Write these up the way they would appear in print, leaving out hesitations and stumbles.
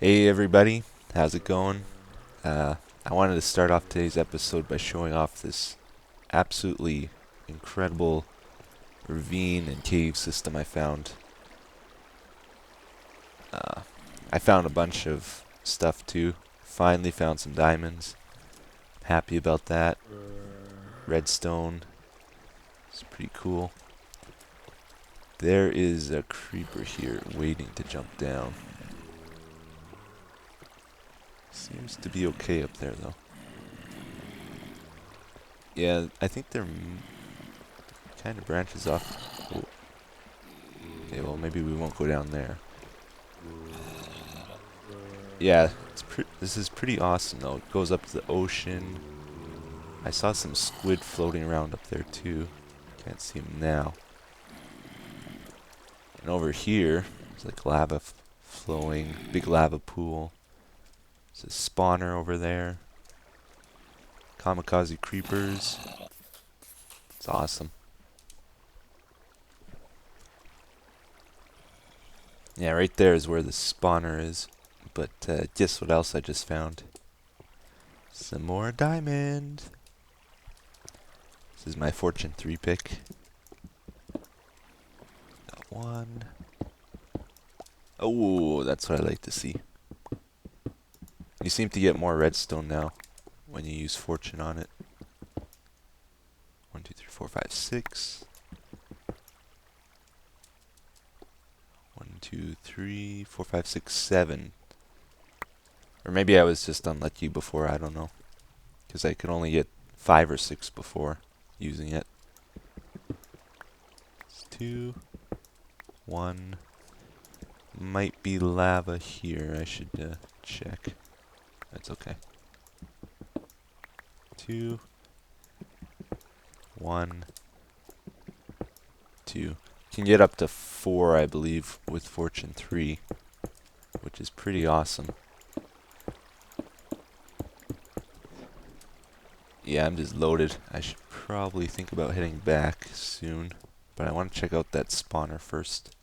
Hey everybody, how's it going? I wanted to start off today's episode by showing off this absolutely incredible ravine and cave system I found. Uh, I found a bunch of stuff too. Finally found some diamonds. Happy about that. Redstone. It's pretty cool. There is a creeper here waiting to jump down. Seems to be okay up there though. Yeah, I think they're kind of branches off. Oh. Okay, well maybe we won't go down there. Yeah, this is pretty awesome though. It goes up to the ocean. I saw some squid floating around up there too. Can't see them now. And over here, there's like lava flowing, big lava pool. There's a spawner over there. Kamikaze creepers. It's awesome. Yeah, right there is where the spawner is. But guess what else I just found? Some more diamond. This is my Fortune 3 pick. Got one. Oh, that's what I like to see. You seem to get more redstone now when you use Fortune on it. 1, 2, 3, 4, 5, 6. 1, 2, 3, 4, 5, 6, 7. Or maybe I was just unlucky before, I don't know. Because I could only get 5 or 6 before using it. It's 2, 1. Might be lava here. I should check. That's okay. 2, 1, 2. Can get up to 4, I believe, with Fortune 3, which is pretty awesome. Yeah, I'm just loaded. I should probably think about heading back soon, but I want to check out that spawner first.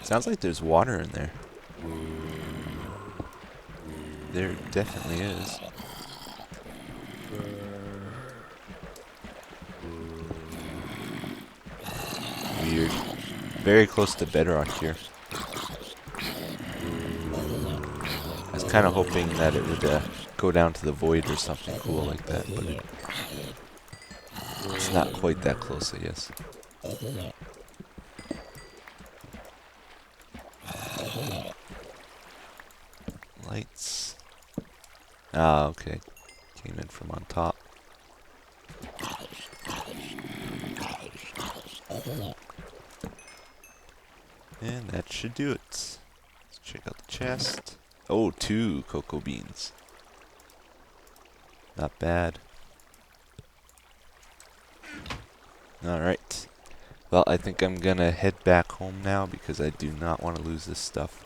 Sounds like there's water in there. There definitely is. Weird. Very close to bedrock here. I was kind of hoping that it would go down to the void or something cool like that, but it's not quite that close, I guess. Lights. Ah, okay. Came in from on top. And that should do it. Let's check out the chest. Oh, 2 cocoa beans. Not bad. Alright. Well, I think I'm gonna head back home now because I do not want to lose this stuff.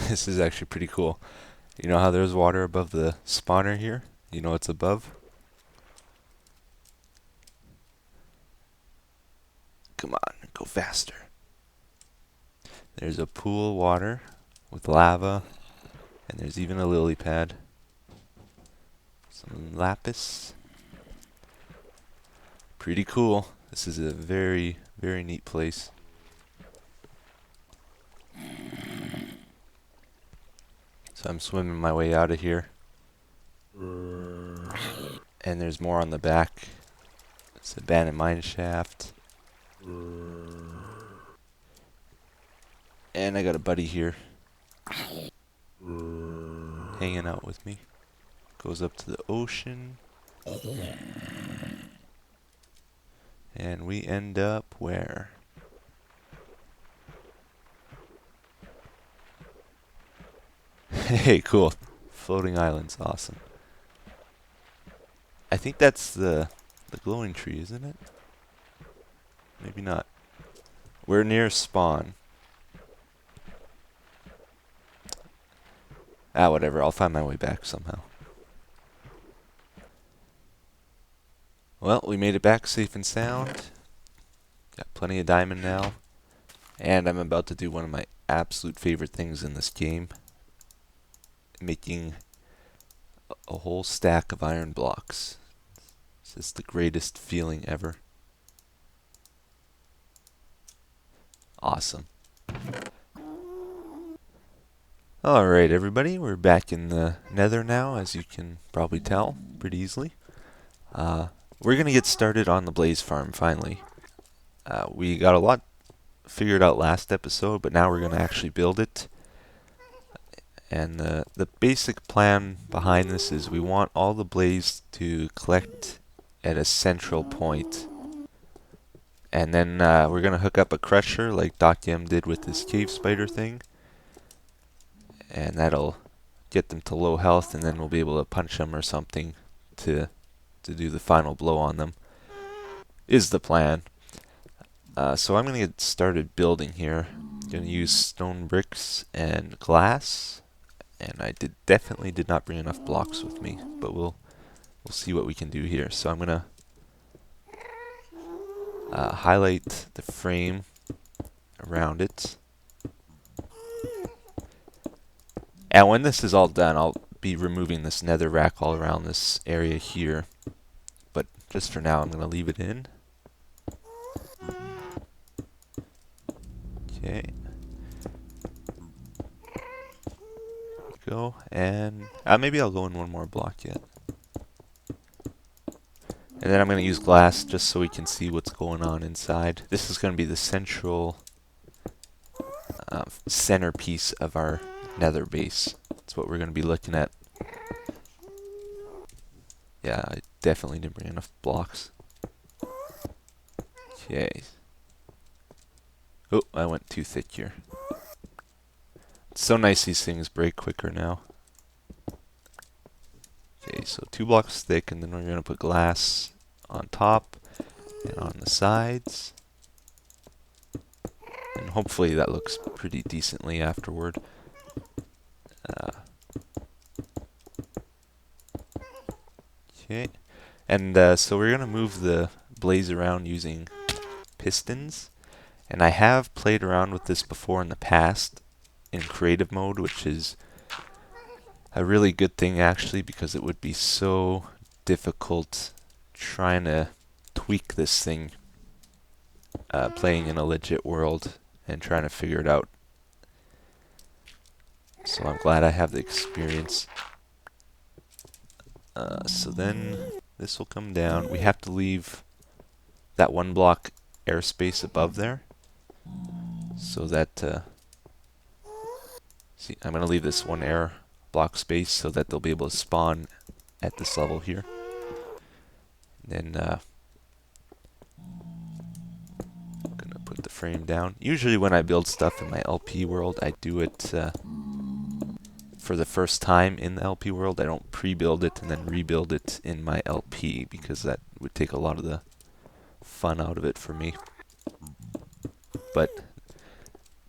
This is actually pretty cool. You know how there's water above the spawner here? You know what's above? Come on, go faster. There's a pool of water with lava, and there's even a lily pad. Some lapis. Pretty cool. This is a very, very neat place. So I'm swimming my way out of here. And there's more on the back. It's an abandoned mine shaft. And I got a buddy here. Hanging out with me. Goes up to the ocean. And we end up where? Hey, cool. Floating island's awesome. I think that's the glowing tree, isn't it? Maybe not. We're near spawn. Ah, whatever. I'll find my way back somehow. Well, we made it back safe and sound. Got plenty of diamond now. And I'm about to do one of my absolute favorite things in this game, making a whole stack of iron blocks. This is the greatest feeling ever. Awesome. Alright everybody, we're back in the nether now, as you can probably tell pretty easily. We're going to get started on the blaze farm finally. We got a lot figured out last episode, but now we're going to actually build it. And the basic plan behind this is we want all the blaze to collect at a central point. And then we're going to hook up a crusher like Doc M did with this cave spider thing. And that'll get them to low health, and then we'll be able to punch them or something to do the final blow on them, is the plan. So I'm going to get started building here. I'm going to use stone bricks and glass, and I definitely did not bring enough blocks with me, but we'll see what we can do here. So I'm going to highlight the frame around it. And when this is all done, I'll be removing this nether rack all around this area here. But just for now, I'm going to leave it in. Okay. Go. And maybe I'll go in one more block yet. And then I'm going to use glass just so we can see what's going on inside. This is going to be the central centerpiece of our nether base. That's what we're going to be looking at. Yeah, I definitely didn't bring enough blocks. Okay. Oh, I went too thick here. It's so nice these things break quicker now. Okay, so 2 blocks thick, and then we're going to put glass on top and on the sides. And hopefully that looks pretty decently afterward. Okay, and so we're going to move the blaze around using pistons. And I have played around with this before in the past in creative mode, which is a really good thing actually, because it would be so difficult trying to tweak this thing playing in a legit world and trying to figure it out. So I'm glad I have the experience. So then this will come down. We have to leave that 1 block airspace above there, so that see, I'm going to leave this 1 air block space so that they'll be able to spawn at this level here. And then I'm going to put the frame down. Usually when I build stuff in my LP world, I do it for the first time in the LP world. I don't pre-build it and then rebuild it in my LP, because that would take a lot of the fun out of it for me. But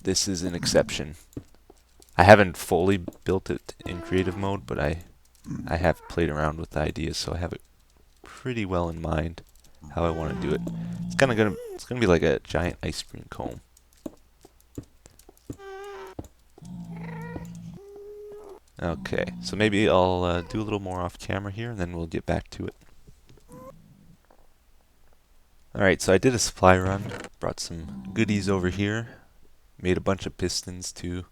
this is an exception. I haven't fully built it in creative mode, but I have played around with the ideas, so I have it pretty well in mind how I want to do it. It's gonna be like a giant ice cream cone. Okay, so maybe I'll do a little more off camera here, and then we'll get back to it. Alright, so I did a supply run, brought some goodies over here, made a bunch of pistons too,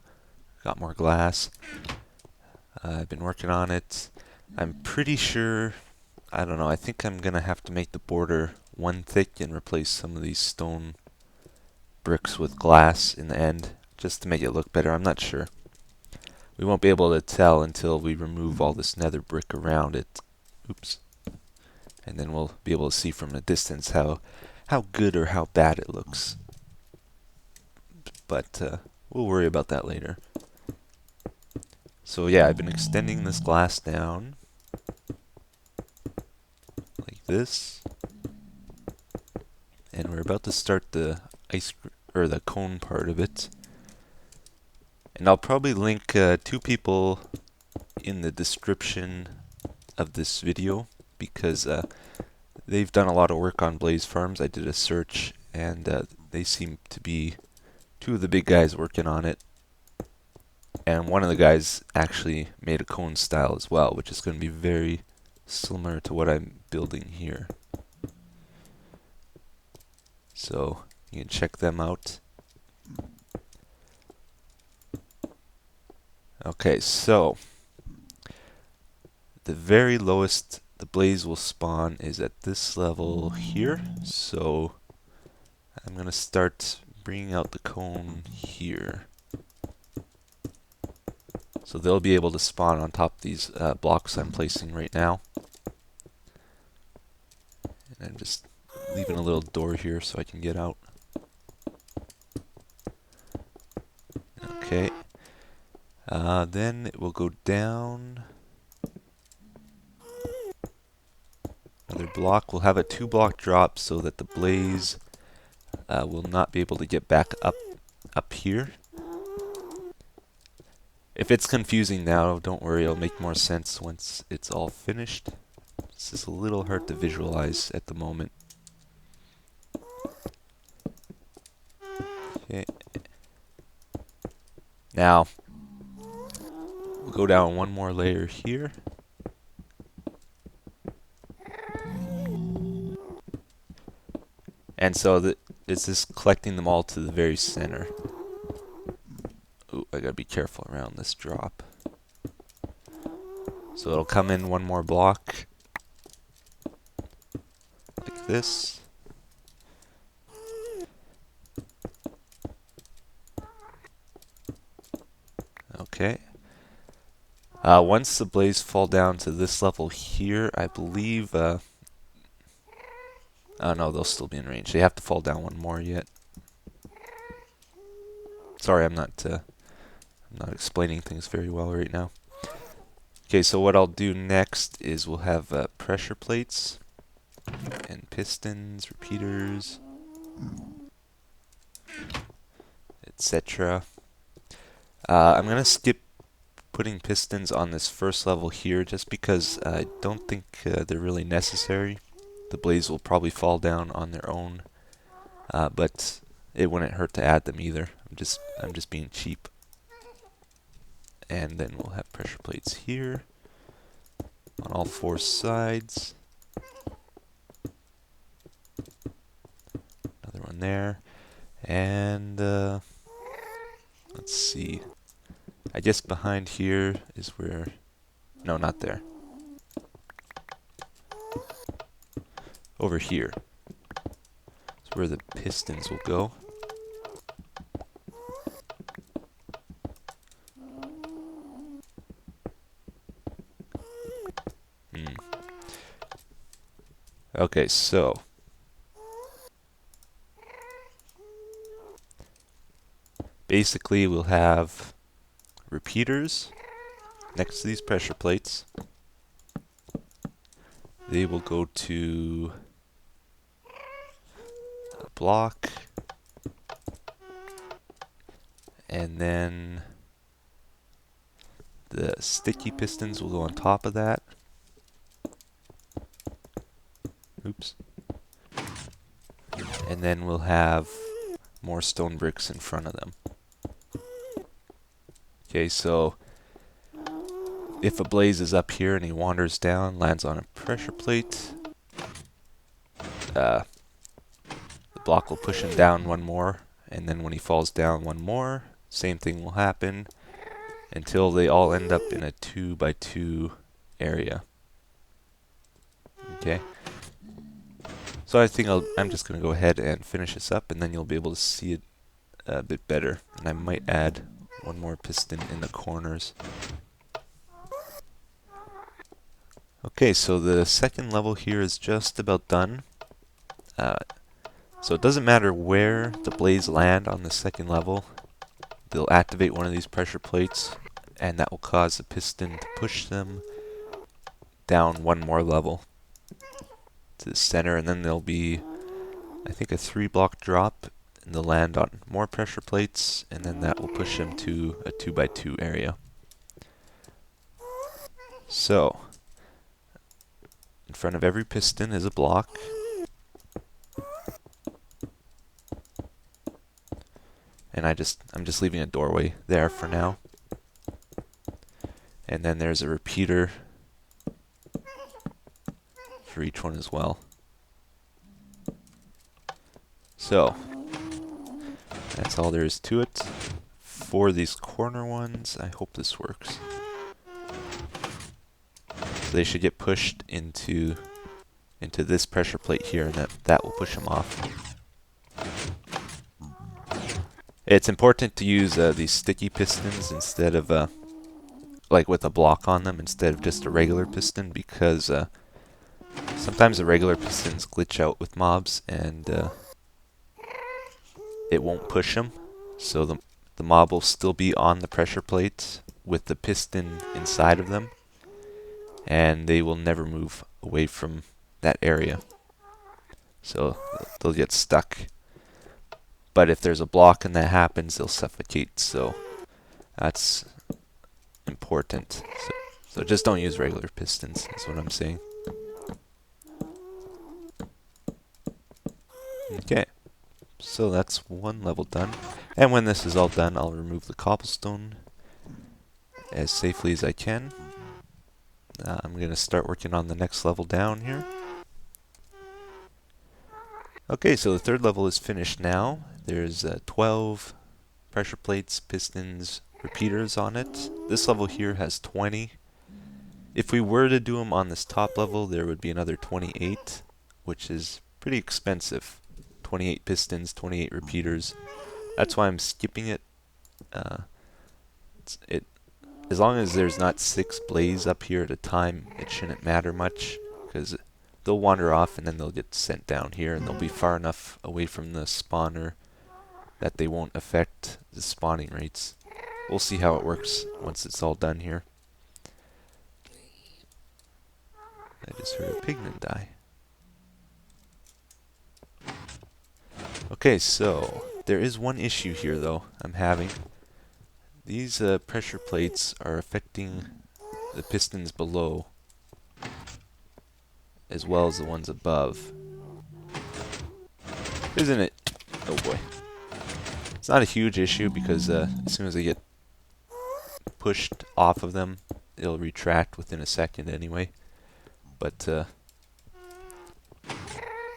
got more glass. I've been working on it. I'm pretty sure, I don't know, I think I'm gonna have to make the border 1 thick and replace some of these stone bricks with glass in the end, just to make it look better. I'm not sure. We won't be able to tell until we remove all this nether brick around it. Oops. And then we'll be able to see from a distance how good or how bad it looks. But we'll worry about that later. So yeah, I've been extending this glass down like this. And we're about to start the the cone part of it. And I'll probably link 2 people in the description of this video, because they've done a lot of work on blaze farms. I did a search, and they seem to be two of the big guys working on it. And one of the guys actually made a cone style as well, which is going to be very similar to what I'm building here. So you can check them out. Okay, so the very lowest the blaze will spawn is at this level here. So I'm going to start bringing out the cone here. So they'll be able to spawn on top of these blocks I'm placing right now. And I'm just leaving a little door here so I can get out. Okay. Then it will go down another block. We'll have a 2-block drop so that the blaze will not be able to get back up here. If it's confusing now, don't worry, it'll make more sense once it's all finished. This is a little hard to visualize at the moment. Okay. Now, we'll go down one more layer here. And so it's just collecting them all to the very center. Ooh, I gotta be careful around this drop. So it'll come in one more block. Like this. Okay. Once the blaze fall down to this level here, I believe... oh no, they'll still be in range. They have to fall down one more yet. Sorry, I'm not explaining things very well right now. Okay, so what I'll do next is we'll have pressure plates and pistons, repeaters, etc. I'm gonna skip putting pistons on this first level here just because I don't think they're really necessary. The blaze will probably fall down on their own, but it wouldn't hurt to add them either. I'm just being cheap. And then we'll have pressure plates here on all 4 sides. Another one there. And let's see. I guess behind here is where... No, not there. Over here. That's where the pistons will go. Okay, so basically we'll have repeaters next to these pressure plates. They will go to a block, and then the sticky pistons will go on top of that. Oops. And then we'll have more stone bricks in front of them. Okay, so if a blaze is up here and he wanders down, lands on a pressure plate, the block will push him down one more, and then when he falls down one more, same thing will happen until they all end up in a 2x2 area. Okay. So I think I'm just going to go ahead and finish this up, and then you'll be able to see it a bit better. And I might add one more piston in the corners. Okay, so the second level here is just about done. So it doesn't matter where the blades land on the second level. They'll activate one of these pressure plates, and that will cause the piston to push them down one more level to the center, and then there'll be, I think, a 3-block drop, and they'll land on more pressure plates, and then that will push them to a 2x2 area. So, in front of every piston is a block. And I'm just leaving a doorway there for now. And then there's a repeater for each one as well. So that's all there is to it. For these corner ones, I hope this works. So they should get pushed into this pressure plate here, and that will push them off. It's important to use these sticky pistons instead of like with a block on them instead of just a regular piston, because sometimes the regular pistons glitch out with mobs and it won't push them. So the mob will still be on the pressure plate with the piston inside of them, and they will never move away from that area. So they'll get stuck. But if there's a block and that happens, they'll suffocate. So that's important. So just don't use regular pistons, is what I'm saying. Okay. So that's one level done. And when this is all done, I'll remove the cobblestone as safely as I can. I'm going to start working on the next level down here. Okay, so the third level is finished now. There's 12 pressure plates, pistons, repeaters on it. This level here has 20. If we were to do them on this top level, there would be another 28, which is pretty expensive. 28 pistons, 28 repeaters. That's why I'm skipping it. As long as there's not 6 blaze up here at a time, it shouldn't matter much, because they'll wander off and then they'll get sent down here, and they'll be far enough away from the spawner that they won't affect the spawning rates. We'll see how it works once it's all done here. I just heard a pigman die. Okay, so there is one issue here though I'm having. These pressure plates are affecting the pistons below as well as the ones above. Isn't it? Oh boy. It's not a huge issue because as soon as they get pushed off of them, it'll retract within a second anyway. But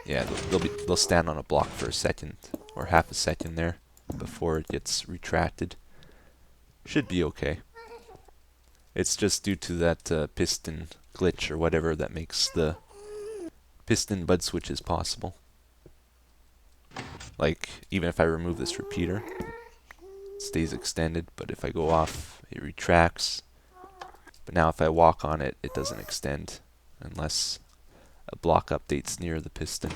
yeah, they'll stand on a block for a second or half a second there before it gets retracted. Should be okay. It's just due to that piston glitch or whatever that makes the piston bud switches possible. Like, even if I remove this repeater, it stays extended, but if I go off, it retracts. But now if I walk on it, it doesn't extend unless a block updates near the piston.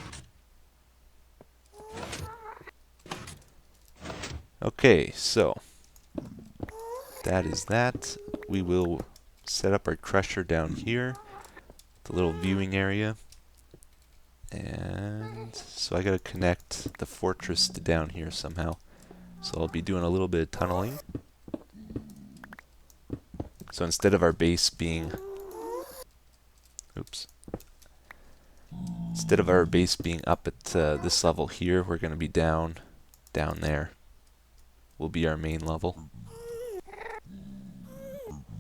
Okay, so that is that. We will set up our crusher down here, the little viewing area. And so I gotta connect the fortress to down here somehow. So I'll be doing a little bit of tunneling. So instead of our base being... Oops. Instead of our base being up at this level here, we're gonna be down there. Will be our main level.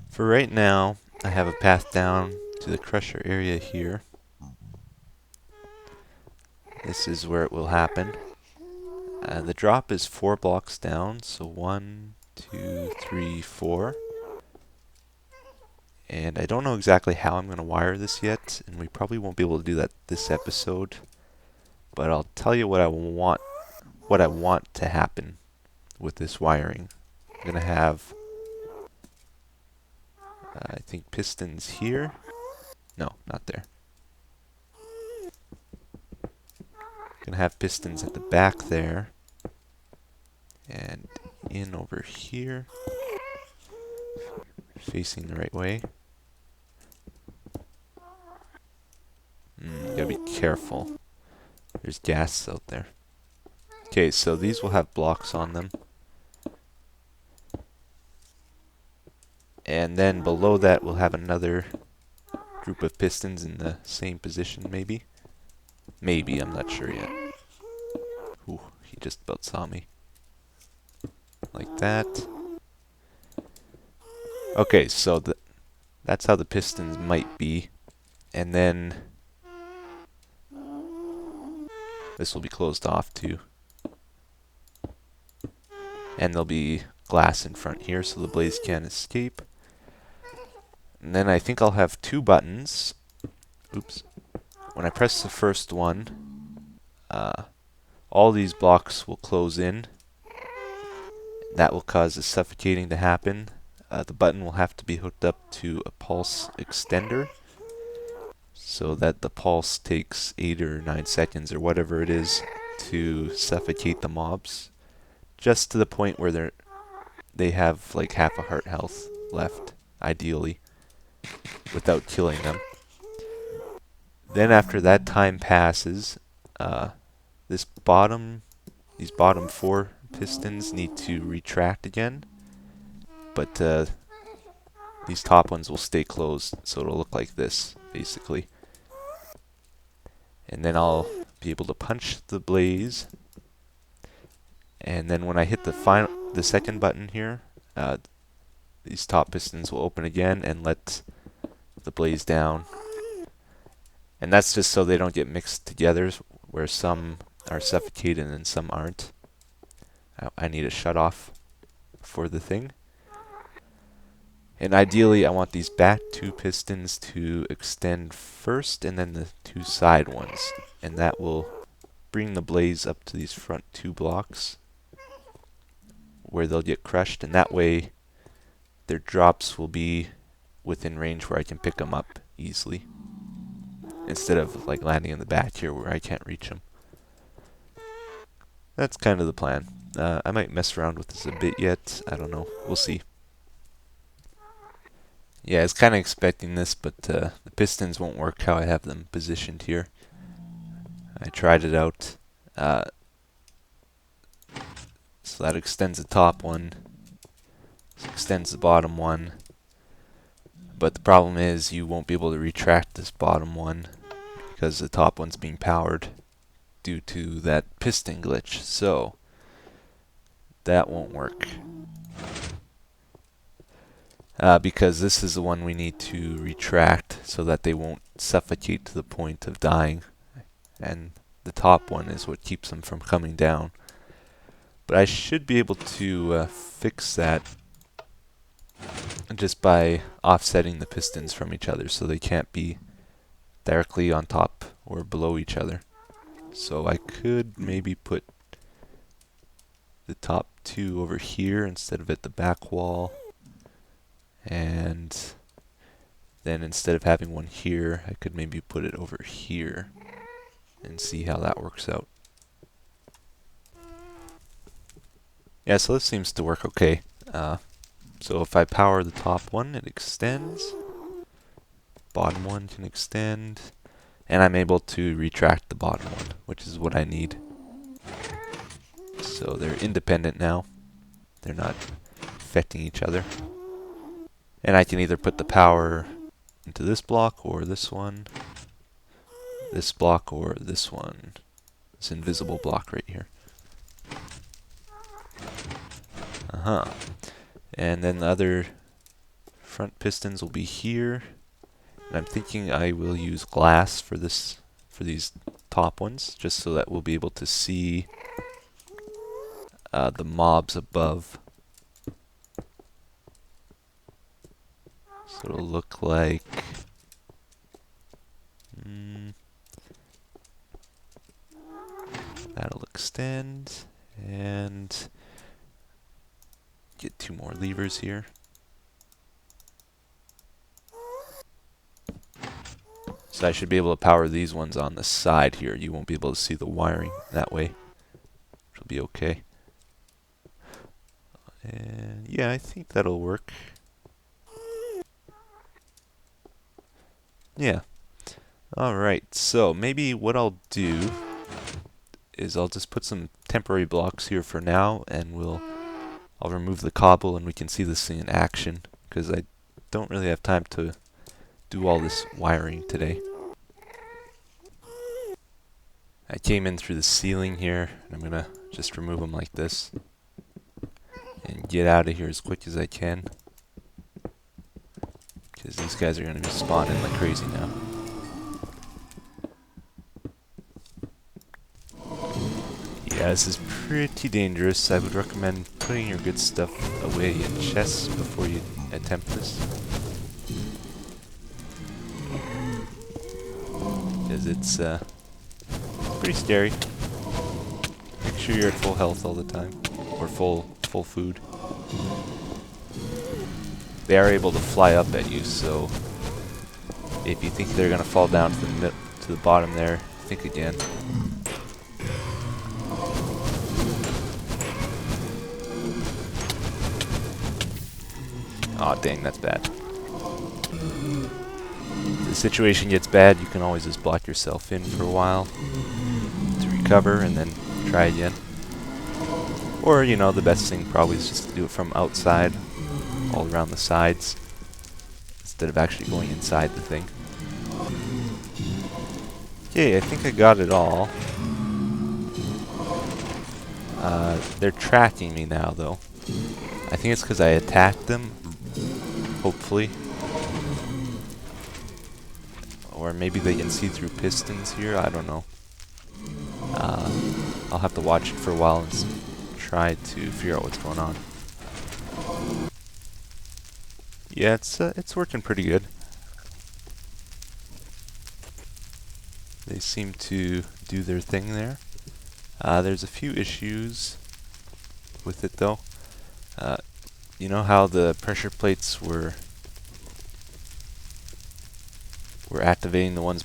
For right now, I have a path down to the crusher area here. This is where it will happen. The drop is 4 blocks down, so 1, 2, 3, 4. And I don't know exactly how I'm going to wire this yet, and we probably won't be able to do that this episode. But I'll tell you what I want to happen with this wiring. I'm going to have I think pistons here. No, not there. Gonna have pistons at the back there and in over here, facing the right way. Gotta be careful. There's gas out there. Okay, so these will have blocks on them. And then below that we'll have another group of pistons in the same position, maybe. Maybe, I'm not sure yet. Ooh, he just about saw me. like that. Okay, so that's how the pistons might be. And then this will be closed off too. And there'll be glass in front here so the blaze can't escape. And then I think I'll have two buttons. Oops. When I press the first one, all these blocks will close in. That will cause the suffocating to happen. The button will have to be hooked up to a pulse extender so that the pulse takes 8 or 9 seconds or whatever it is to suffocate the mobs, just to the point where they have like half a heart health left, ideally, without killing them. Then after that time passes, these bottom 4 pistons need to retract again, but these top ones will stay closed, so it'll look like this, basically. And then I'll be able to punch the blaze. And then when I hit the second button here, these top pistons will open again and let the blaze down. And that's just so they don't get mixed together, where some are suffocated and some aren't. I need a shut-off for the thing. And ideally, I want these back 2 pistons to extend first, and then the 2 side ones. And that will bring the blaze up to these front 2 blocks, where they'll get crushed, and that way their drops will be within range where I can pick them up easily, instead of like landing in the back here where I can't reach them. That's kind of the plan. I might mess around with this a bit yet. I don't know. We'll see. Yeah, I was kind of expecting this, but the pistons won't work how I have them positioned here. I tried it out. So that extends the top one. This extends the bottom one. But the problem is you won't be able to retract this bottom one because the top one's being powered due to that piston glitch. So that won't work. Because this is the one we need to retract so that they won't suffocate to the point of dying. And the top one is what keeps them from coming down. But I should be able to fix that just by offsetting the pistons from each other so they can't be directly on top or below each other. So I could maybe put the top 2 over here instead of at the back wall. And then instead of having one here, I could maybe put it over here and see how that works out. Yeah, so this seems to work okay. So if I power the top one, it extends. Bottom one can extend. And I'm able to retract the bottom one, which is what I need. So they're independent now. They're not affecting each other. And I can either put the power into this block or this one, this block or this one, this invisible block right here. And then the other front pistons will be here. And I'm thinking I will use glass for these top ones, just so that we'll be able to see the mobs above. So it'll look like that'll extend and get 2 more levers here. So I should be able to power these ones on the side here. You won't be able to see the wiring that way, which will be okay. And yeah, I think that'll work. Yeah. Alright, so maybe what I'll do is I'll just put some temporary blocks here for now, and I'll remove the cobble and we can see this thing in action, because I don't really have time to do all this wiring today. I came in through the ceiling here, and I'm gonna just remove them like this. and get out of here as quick as I can, because these guys are going to be spawning like crazy now. Yeah, this is pretty dangerous. I would recommend putting your good stuff away in chests before you attempt this, because it's pretty scary. Make sure you're at full health all the time, or full food. They are able to fly up at you, so if you think they're gonna fall down to the bottom there, think again. Aw, dang, that's bad. If the situation gets bad, you can always just block yourself in for a while to recover and then try again. Or, you know, the best thing probably is just to do it from outside, all around the sides, instead of actually going inside the thing. Okay, I think I got it all. They're tracking me now, though. I think it's because I attacked them, hopefully. Or maybe they can see through pistons here, I don't know. I'll have to watch it for a while and try to figure out what's going on. Yeah, it's working pretty good. They seem to do their thing there. There's a few issues with it though. You know how the pressure plates were activating the ones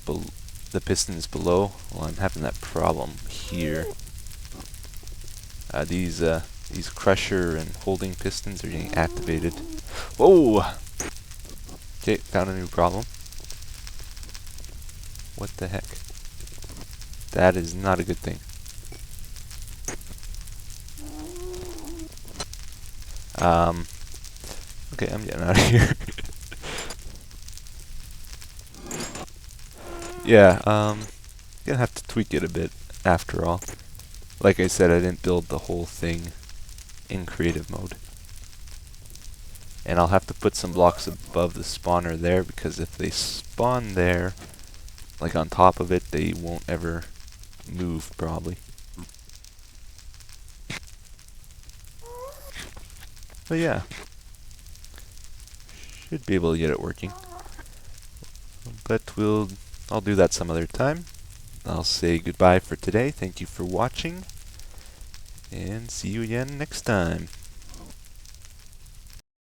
the pistons below? Well, I'm having that problem here. These crusher and holding pistons are getting activated. Whoa! Okay, found a new problem. What the heck? That is not a good thing. Okay, I'm getting out of here. Yeah, gonna have to tweak it a bit after all. Like I said, I didn't build the whole thing in creative mode. And I'll have to put some blocks above the spawner there, because if they spawn there, like on top of it, they won't ever move, probably. But yeah, should be able to get it working. But I'll do that some other time. I'll say goodbye for today. Thank you for watching, and see you again next time.